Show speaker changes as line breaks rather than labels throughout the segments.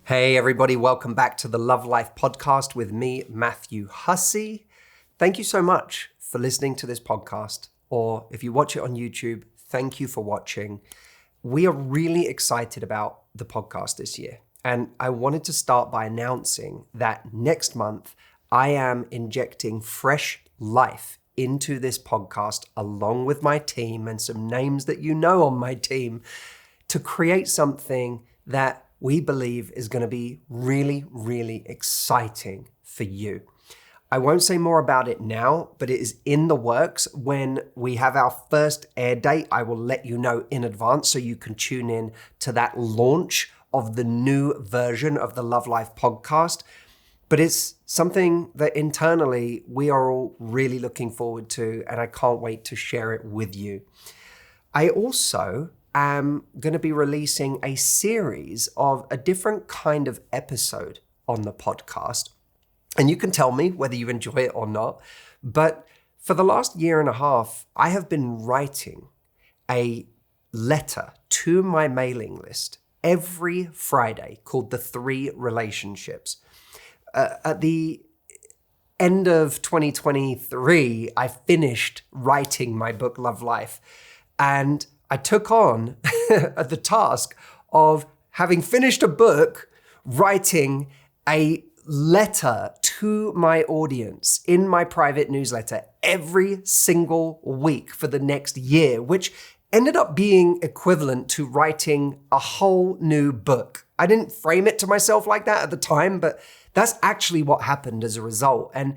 Hey everybody, welcome back to the Love Life podcast with me, Matthew Hussey. Thank you so much for listening to this podcast, or if you watch it on YouTube, thank you for watching. We are really excited about the podcast this year, and I wanted to start by announcing that next month I am injecting fresh life into this podcast along with my team and some names that you know on my team to create something that we believe is going to be really, really exciting for you. I won't say more about it now, but it is in the works. When we have our first air date, I will let you know in advance so you can tune in to that launch of the new version of the Love Life podcast. But it's something that internally we are all really looking forward to, and I can't wait to share it with you. I also am going to be releasing a series of a different kind of episode on the podcast. And you can tell me whether you enjoy it or not. But for the last year and a half, I have been writing a letter to my mailing list every Friday called The 3 Relationships. At the end of 2023, I finished writing my book, Love Life. And I took on the task of, having finished a book, writing a letter to my audience in my private newsletter every single week for the next year, which ended up being equivalent to writing a whole new book. I didn't frame it to myself like that at the time, but that's actually what happened as a result. And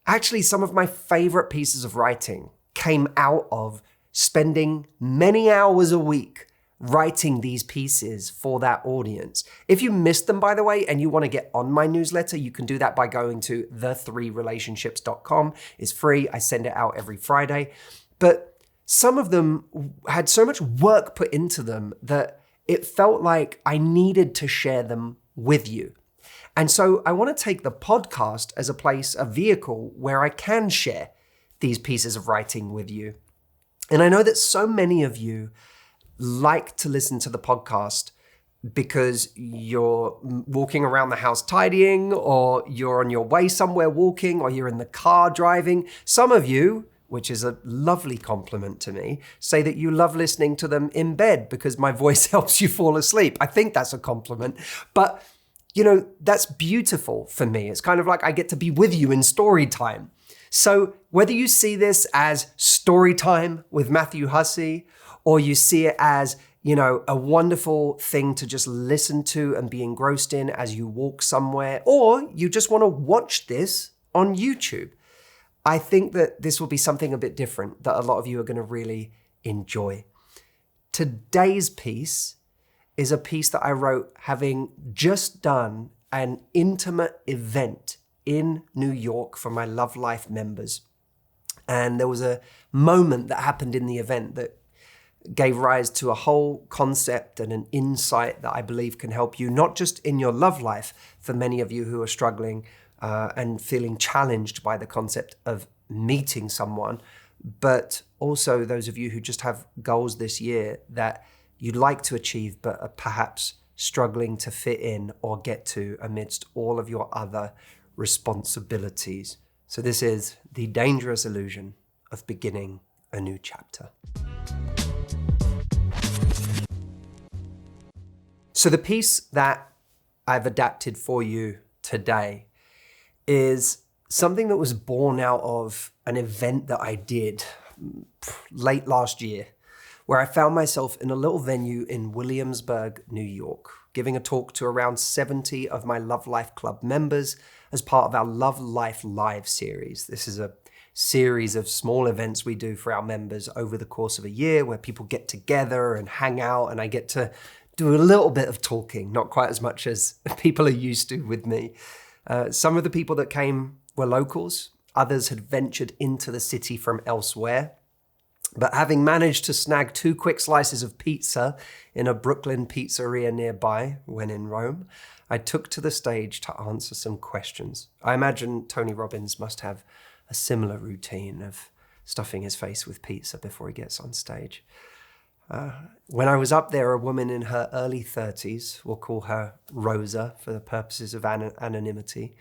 actually, some of my favorite pieces of writing came out of spending many hours a week writing these pieces for that audience. If you missed them, by the way, and you want to get on my newsletter, you can do that by going to the3relationships.com. It's free. I send it out every Friday. But some of them had so much work put into them that it felt like I needed to share them with you. And so I want to take the podcast as a vehicle where I can share these pieces of writing with you. And I know that so many of you like to listen to the podcast because you're walking around the house tidying, or you're on your way somewhere walking, or you're in the car driving. Some of you, which is a lovely compliment to me, say that you love listening to them in bed because my voice helps you fall asleep. I think that's a compliment. But, that's beautiful for me. It's kind of like I get to be with you in story time. So whether you see this as story time with Matthew Hussey, or you see it as, a wonderful thing to just listen to and be engrossed in as you walk somewhere, or you just want to watch this on YouTube, I think that this will be something a bit different that a lot of you are going to really enjoy. Today's piece is a piece that I wrote having just done an intimate event in New York for my Love Life members. And there was a moment that happened in the event that gave rise to a whole concept and an insight that I believe can help you, not just in your love life, for many of you who are struggling and feeling challenged by the concept of meeting someone, but also those of you who just have goals this year that you'd like to achieve, but are perhaps struggling to fit in or get to amidst all of your other responsibilities. So this is the dangerous illusion of beginning a new chapter. So the piece that I've adapted for you today is something that was born out of an event that I did late last year, where I found myself in a little venue in Williamsburg, New York, giving a talk to around 70 of my Love Life Club members as part of our Love Life Live series. This is a series of small events we do for our members over the course of a year where people get together and hang out, and I get to do a little bit of talking, not quite as much as people are used to with me. Some of the people that came were locals. Others had ventured into the city from elsewhere. But having managed to snag 2 quick slices of pizza in a Brooklyn pizzeria nearby when in Rome, I took to the stage to answer some questions. I imagine Tony Robbins must have a similar routine of stuffing his face with pizza before he gets on stage. When I was up there, a woman in her early 30s, we'll call her Rosa for the purposes of anonymity,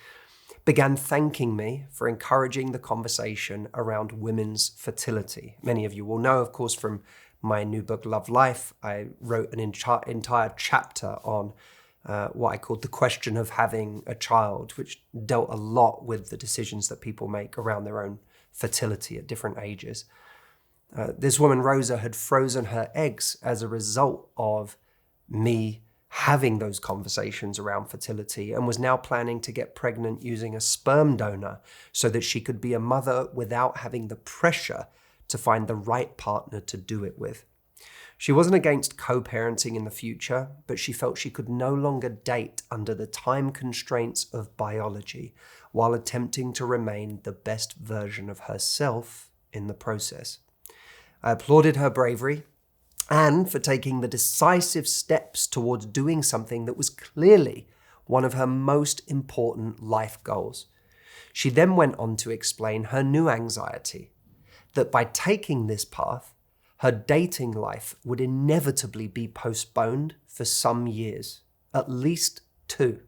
began thanking me for encouraging the conversation around women's fertility. Many of you will know, of course, from my new book, Love Life, I wrote an entire chapter on what I called the question of having a child, which dealt a lot with the decisions that people make around their own fertility at different ages. This woman, Rosa, had frozen her eggs as a result of me having those conversations around fertility, and was now planning to get pregnant using a sperm donor so that she could be a mother without having the pressure to find the right partner to do it with. She wasn't against co-parenting in the future, but she felt she could no longer date under the time constraints of biology while attempting to remain the best version of herself in the process. I applauded her bravery and for taking the decisive steps towards doing something that was clearly one of her most important life goals. She then went on to explain her new anxiety, that by taking this path, her dating life would inevitably be postponed for some years, at least 2.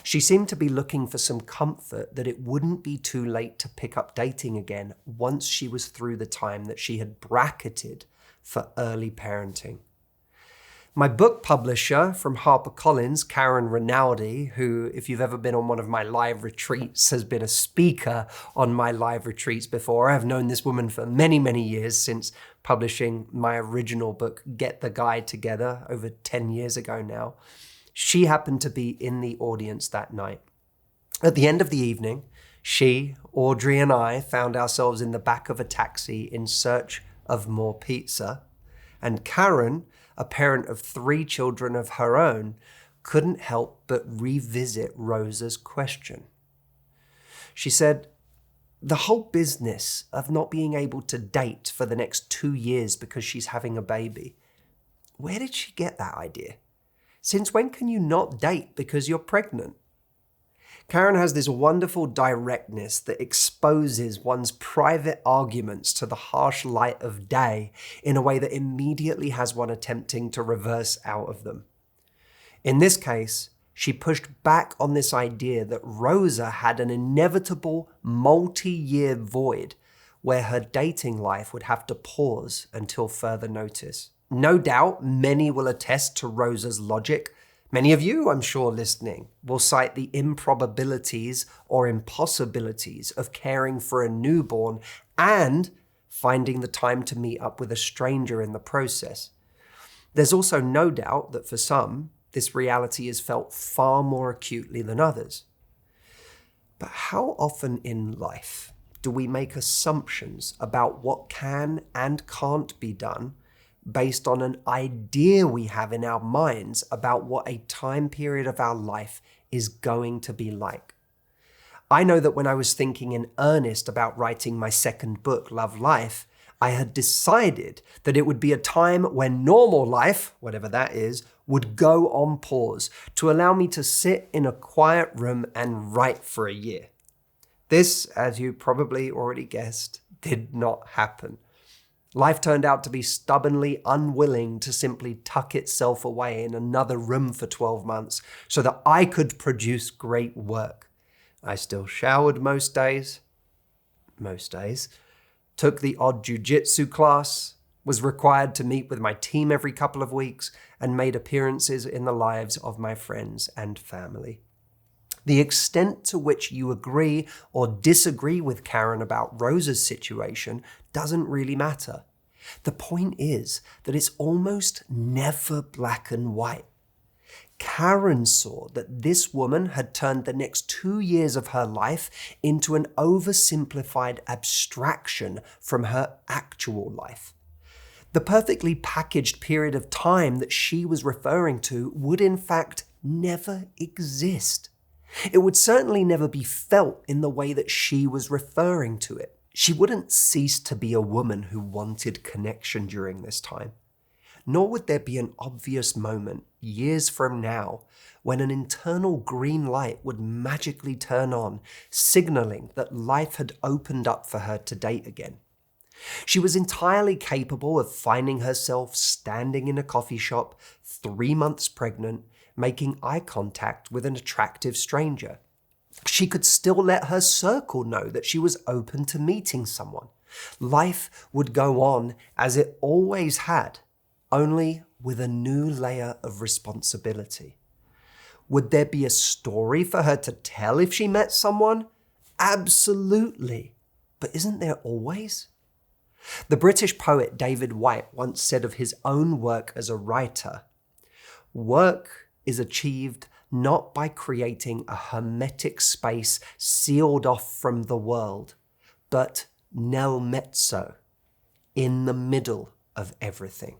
She seemed to be looking for some comfort that it wouldn't be too late to pick up dating again once she was through the time that she had bracketed for early parenting. My book publisher from HarperCollins, Karen Rinaldi, who, if you've ever been on one of my live retreats, has been a speaker on my live retreats before. I've known this woman for many, many years since publishing my original book, Get the Guide Together, over 10 years ago now. She happened to be in the audience that night. At the end of the evening, she, Audrey, and I found ourselves in the back of a taxi in search of more pizza, and Karen, a parent of 3 children of her own, couldn't help but revisit Rosa's question. She said, the whole business of not being able to date for the next 2 years because she's having a baby, where did she get that idea? Since when can you not date because you're pregnant? Karen has this wonderful directness that exposes one's private arguments to the harsh light of day in a way that immediately has one attempting to reverse out of them. In this case, she pushed back on this idea that Rosa had an inevitable multi-year void where her dating life would have to pause until further notice. No doubt many will attest to Rosa's logic. Many of you, I'm sure, listening, will cite the improbabilities or impossibilities of caring for a newborn and finding the time to meet up with a stranger in the process. There's also no doubt that for some, this reality is felt far more acutely than others. But how often in life do we make assumptions about what can and can't be done based on an idea we have in our minds about what a time period of our life is going to be like? I know that when I was thinking in earnest about writing my second book, Love Life, I had decided that it would be a time when normal life, whatever that is, would go on pause to allow me to sit in a quiet room and write for a year. This, as you probably already guessed, did not happen. Life turned out to be stubbornly unwilling to simply tuck itself away in another room for 12 months so that I could produce great work. I still showered most days, took the odd jiu-jitsu class, was required to meet with my team every couple of weeks, and made appearances in the lives of my friends and family. The extent to which you agree or disagree with Karen about Rosa's situation doesn't really matter. The point is that it's almost never black and white. Karen saw that this woman had turned the next 2 years of her life into an oversimplified abstraction from her actual life. The perfectly packaged period of time that she was referring to would in fact never exist. It would certainly never be felt in the way that she was referring to it. She wouldn't cease to be a woman who wanted connection during this time. Nor would there be an obvious moment, years from now, when an internal green light would magically turn on, signaling that life had opened up for her to date again. She was entirely capable of finding herself standing in a coffee shop, 3 months pregnant, making eye contact with an attractive stranger. She could still let her circle know that she was open to meeting someone. Life would go on as it always had, only with a new layer of responsibility. Would there be a story for her to tell if she met someone? Absolutely. But isn't there always? The British poet David Whyte once said of his own work as a writer, "Work is achieved not by creating a hermetic space sealed off from the world, but nel mezzo, in the middle of everything."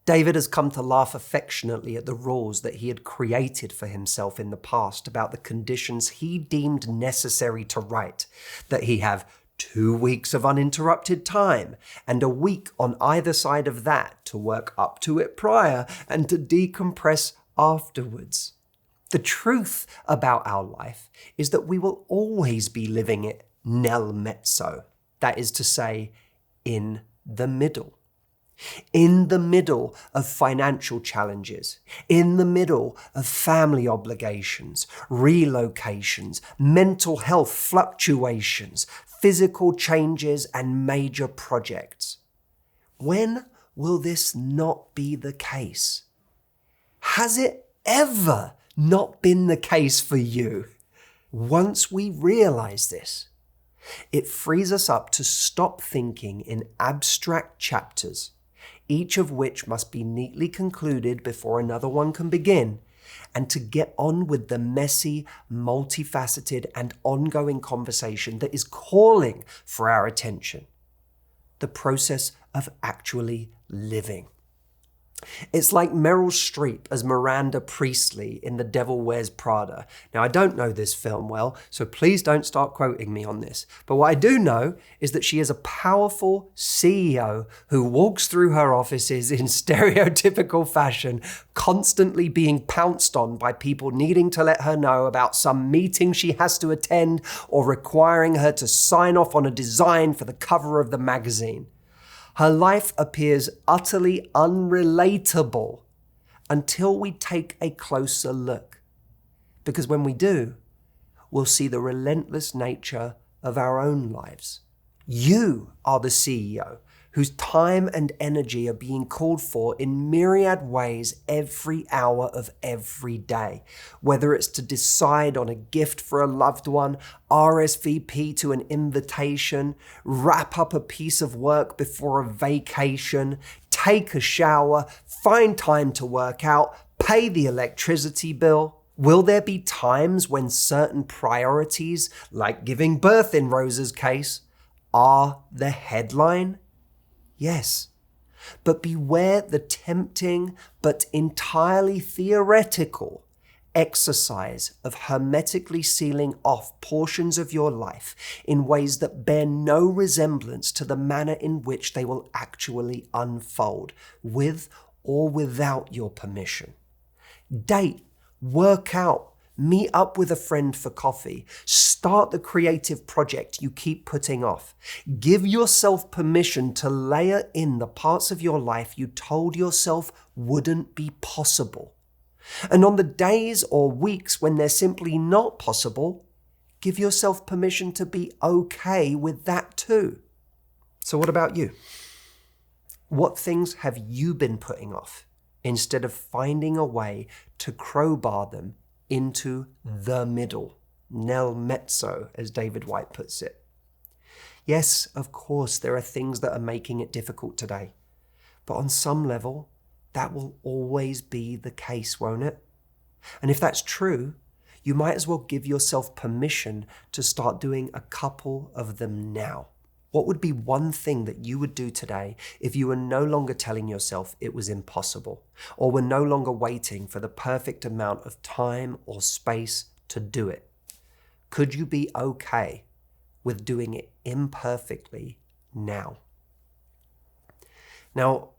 David has come to laugh affectionately at the rules that he had created for himself in the past about the conditions he deemed necessary to write, that he have 2 weeks of uninterrupted time and a week on either side of that to work up to it prior and to decompress afterwards. The truth about our life is that we will always be living it nel mezzo, that is to say, in the middle. In the middle of financial challenges, in the middle of family obligations, relocations, mental health fluctuations, physical changes, and major projects. When will this not be the case? Has it ever not been the case for you? Once we realize this, it frees us up to stop thinking in abstract chapters, each of which must be neatly concluded before another one can begin, and to get on with the messy, multifaceted, and ongoing conversation that is calling for our attention. The process of actually living. It's like Meryl Streep as Miranda Priestley in The Devil Wears Prada. Now, I don't know this film well, so please don't start quoting me on this. But what I do know is that she is a powerful CEO who walks through her offices in stereotypical fashion, constantly being pounced on by people needing to let her know about some meeting she has to attend or requiring her to sign off on a design for the cover of the magazine. Her life appears utterly unrelatable until we take a closer look. Because when we do, we'll see the relentless nature of our own lives. You are the CEO whose time and energy are being called for in myriad ways every hour of every day. Whether it's to decide on a gift for a loved one, RSVP to an invitation, wrap up a piece of work before a vacation, take a shower, find time to work out, pay the electricity bill. Will there be times when certain priorities, like giving birth in Rosa's case, are the headline? Yes, but beware the tempting but entirely theoretical exercise of hermetically sealing off portions of your life in ways that bear no resemblance to the manner in which they will actually unfold, with or without your permission. Date, work out, meet up with a friend for coffee, start the creative project you keep putting off. Give yourself permission to layer in the parts of your life you told yourself wouldn't be possible. And on the days or weeks when they're simply not possible, give yourself permission to be okay with that too. So what about you? What things have you been putting off instead of finding a way to crowbar them into the middle, nel mezzo, as David Whyte puts it? Yes, of course, there are things that are making it difficult today, but on some level, that will always be the case, won't it? And if that's true, you might as well give yourself permission to start doing a couple of them now. What would be one thing that you would do today if you were no longer telling yourself it was impossible, or were no longer waiting for the perfect amount of time or space to do it? Could you be okay with doing it imperfectly now? Now,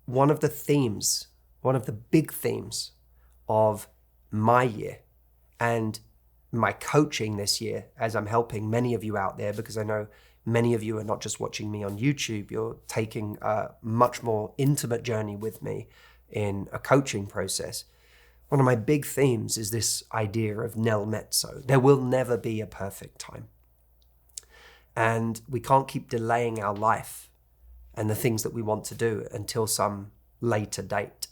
one of the big themes of my year and my coaching this year, as I'm helping many of you out there, because I know Many of you are not just watching me on YouTube, you're taking a much more intimate journey with me in a coaching process. One of my big themes is this idea of nel mezzo. There will never be a perfect time. And we can't keep delaying our life and the things that we want to do until some later date.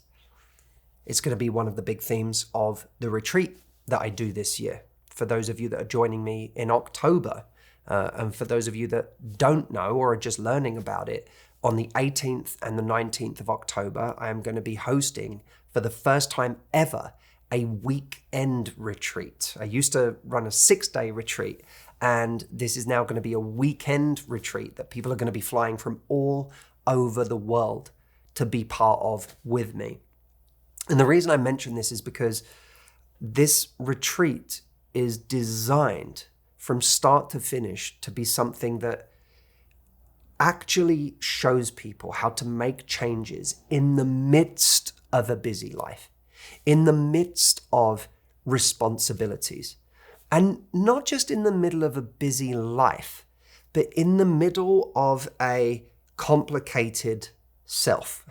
It's going to be one of the big themes of the retreat that I do this year. For those of you that are joining me in October, and for those of you that don't know or are just learning about it, on the 18th and the 19th of October, I am going to be hosting, for the first time ever, a weekend retreat. I used to run a 6-day retreat, and this is now going to be a weekend retreat that people are going to be flying from all over the world to be part of with me. And the reason I mention this is because this retreat is designed from start to finish to be something that actually shows people how to make changes in the midst of a busy life, in the midst of responsibilities. And not just in the middle of a busy life, but in the middle of a complicated self.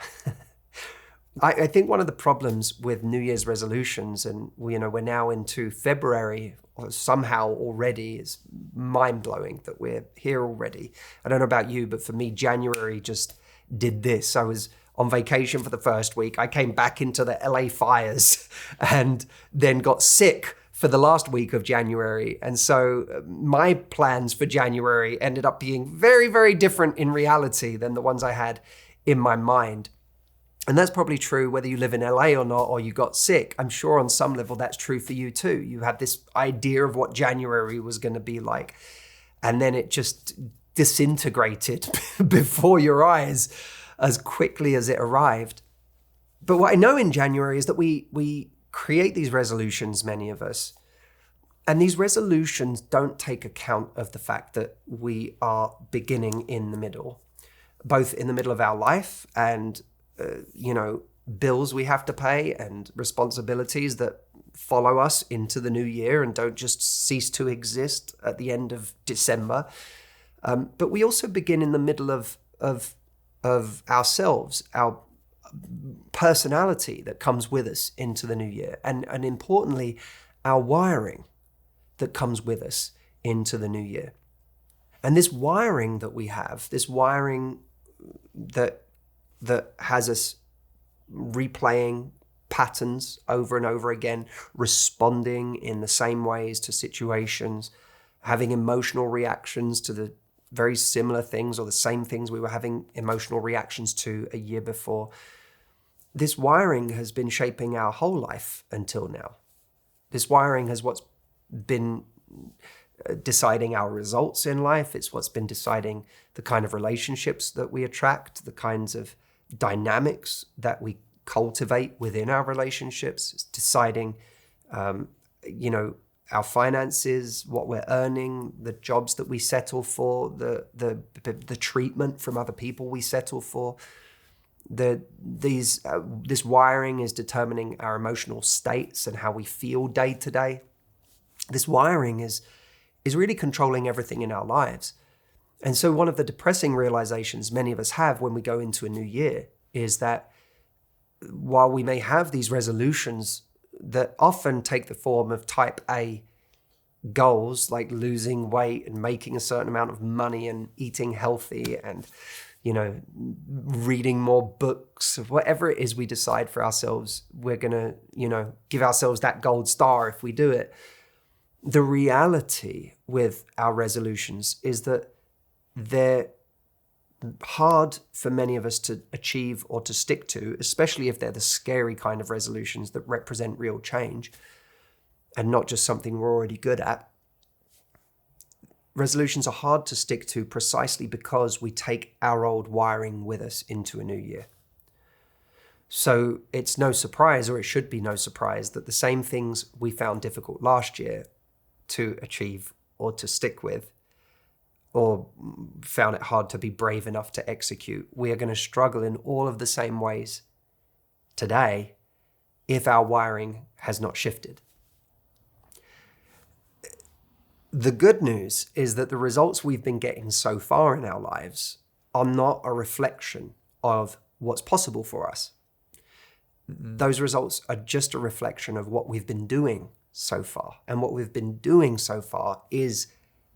I think one of the problems with New Year's resolutions, and we're now into February or somehow already, is mind-blowing that we're here already. I don't know about you, but for me, January just did this. I was on vacation for the first week. I came back into the LA fires and then got sick for the last week of January. And so my plans for January ended up being very, very different in reality than the ones I had in my mind. And that's probably true whether you live in LA or not, or you got sick. I'm sure on some level that's true for you too. You had this idea of what January was going to be like, and then it just disintegrated before your eyes as quickly as it arrived. But what I know in January is that we create these resolutions, many of us, and these resolutions don't take account of the fact that we are beginning in the middle, both in the middle of our life and bills we have to pay and responsibilities that follow us into the new year and don't just cease to exist at the end of December. But we also begin in the middle of ourselves, our personality that comes with us into the new year, and importantly, our wiring that comes with us into the new year. And this wiring that we have, this wiring that has us replaying patterns over and over again, responding in the same ways to situations, having emotional reactions to the very similar things or the same things we were having emotional reactions to a year before. This wiring has been shaping our whole life until now. This wiring has what's been deciding our results in life. It's what's been deciding the kind of relationships that we attract, the kinds of dynamics that we cultivate within our relationships. It's deciding, our finances, what we're earning, the jobs that we settle for, the treatment from other people we settle for. This wiring is determining our emotional states and how we feel day to day. This wiring is really controlling everything in our lives. And so one of the depressing realizations many of us have when we go into a new year is that while we may have these resolutions that often take the form of type A goals, like losing weight and making a certain amount of money and eating healthy and, reading more books, whatever it is we decide for ourselves, we're going to, give ourselves that gold star if we do it. The reality with our resolutions is that they're hard for many of us to achieve or to stick to, especially if they're the scary kind of resolutions that represent real change and not just something we're already good at. Resolutions are hard to stick to precisely because we take our old wiring with us into a new year. So it's no surprise, or it should be no surprise, that the same things we found difficult last year to achieve or to stick with, or found it hard to be brave enough to execute, we are going to struggle in all of the same ways today if our wiring has not shifted. The good news is that the results we've been getting so far in our lives are not a reflection of what's possible for us. Those results are just a reflection of what we've been doing so far. And what we've been doing so far is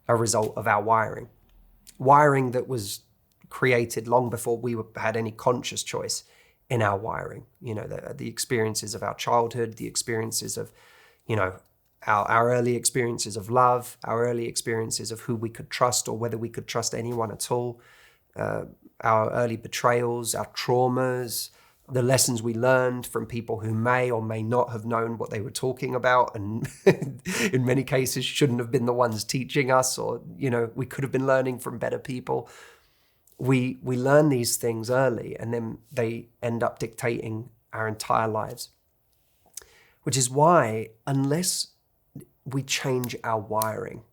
a result of our wiring. Wiring that was created long before we had any conscious choice in our wiring. You know, the experiences of our childhood, the experiences of, you know, our early experiences of love, our early experiences of who we could trust or whether we could trust anyone at all, our early betrayals, our traumas, the lessons we learned from people who may or may not have known what they were talking about, and in many cases shouldn't have been the ones teaching us, or, you know, we could have been learning from better people. We learn these things early, and then they end up dictating our entire lives. Which is why, unless we change our wiring,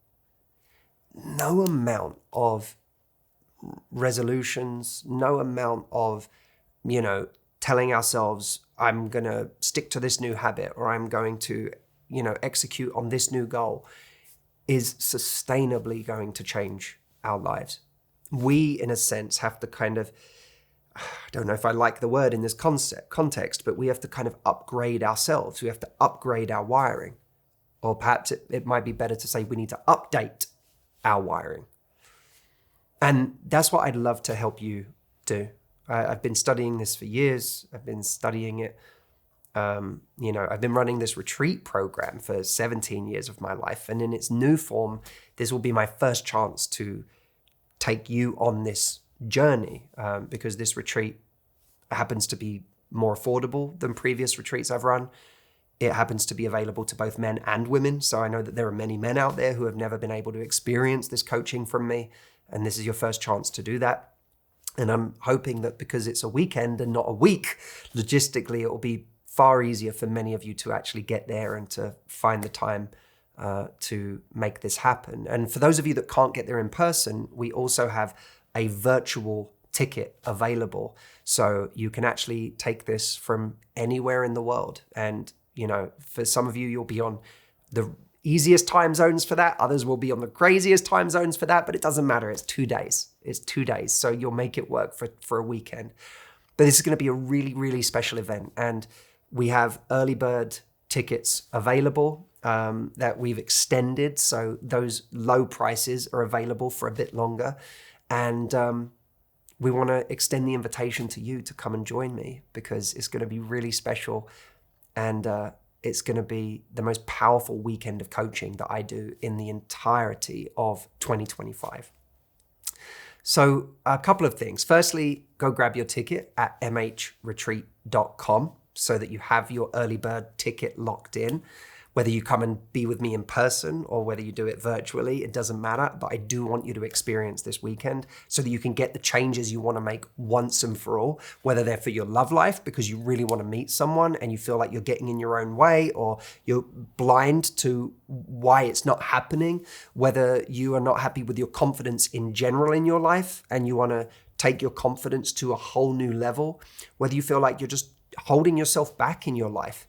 no amount of resolutions, no amount of, you know, telling ourselves, I'm going to stick to this new habit, or I'm going to, you know, execute on this new goal, is sustainably going to change our lives. We, in a sense, have to kind of, I don't know if I like the word in this context, but we have to kind of upgrade ourselves. We have to upgrade our wiring. Or perhaps it might be better to say we need to update our wiring. And that's what I'd love to help you do. I've been studying this for years. I've been studying it. I've been running this retreat program for 17 years of my life. And in its new form, this will be my first chance to take you on this journey, because this retreat happens to be more affordable than previous retreats I've run. It happens to be available to both men and women. So I know that there are many men out there who have never been able to experience this coaching from me. And this is your first chance to do that. And I'm hoping that because it's a weekend and not a week, logistically, it will be far easier for many of you to actually get there and to find the time to make this happen. And for those of you that can't get there in person, we also have a virtual ticket available. So you can actually take this from anywhere in the world. And, you know, for some of you, you'll be on the easiest time zones for that. Others will be on the craziest time zones for that, but it doesn't matter. It's 2 days. It's 2 days. So you'll make it work for a weekend. But this is going to be a really, really special event. And we have early bird tickets available that we've extended. So those low prices are available for a bit longer. And we want to extend the invitation to you to come and join me, because it's going to be really special. And it's going to be the most powerful weekend of coaching that I do in the entirety of 2025. So a couple of things. Firstly, go grab your ticket at mhretreat.com so that you have your early bird ticket locked in. Whether you come and be with me in person or whether you do it virtually, it doesn't matter. But I do want you to experience this weekend so that you can get the changes you want to make once and for all, whether they're for your love life because you really want to meet someone and you feel like you're getting in your own way, or you're blind to why it's not happening, whether you are not happy with your confidence in general in your life and you want to take your confidence to a whole new level, whether you feel like you're just holding yourself back in your life.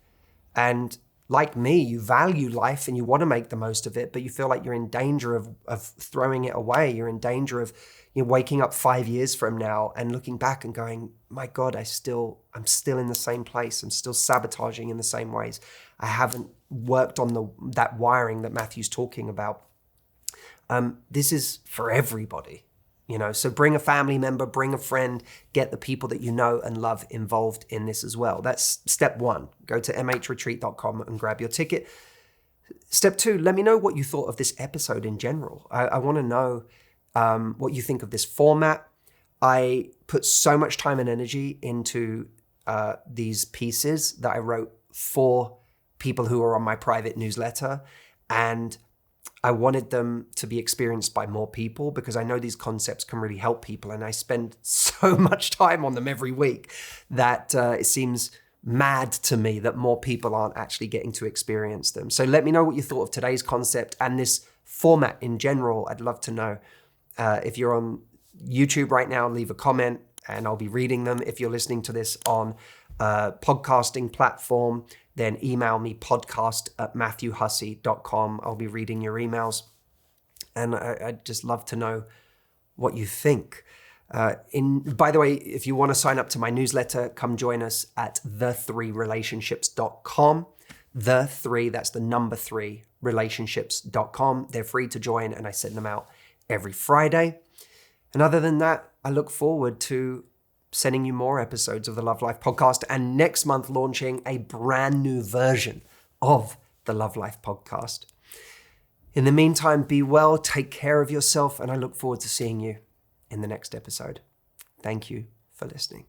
And like me, you value life and you want to make the most of it, but you feel like you're in danger of throwing it away. You're in danger of waking up 5 years from now and looking back and going, my God, I'm still in the same place. I'm still sabotaging in the same ways. I haven't worked on that wiring that Matthew's talking about. This is for everybody. So bring a family member, bring a friend, get the people that you know and love involved in this as well. That's step one. Go to mhretreat.com and grab your ticket. Step two, let me know what you thought of this episode in general. I want to know what you think of this format. I put so much time and energy into these pieces that I wrote for people who are on my private newsletter, and I wanted them to be experienced by more people because I know these concepts can really help people. And I spend so much time on them every week that it seems mad to me that more people aren't actually getting to experience them. So let me know what you thought of today's concept and this format in general. I'd love to know. If you're on YouTube right now, leave a comment and I'll be reading them. If you're listening to this on a podcasting platform, then email me podcast@matthewhussey.com. I'll be reading your emails. And I'd just love to know what you think. By the way, if you want to sign up to my newsletter, come join us at the3relationships.com. That's the number 3, relationships.com. They're free to join, and I send them out every Friday. And other than that, I look forward to sending you more episodes of the Love Life podcast, and next month launching a brand new version of the Love Life podcast. In the meantime, be well, take care of yourself, and I look forward to seeing you in the next episode. Thank you for listening.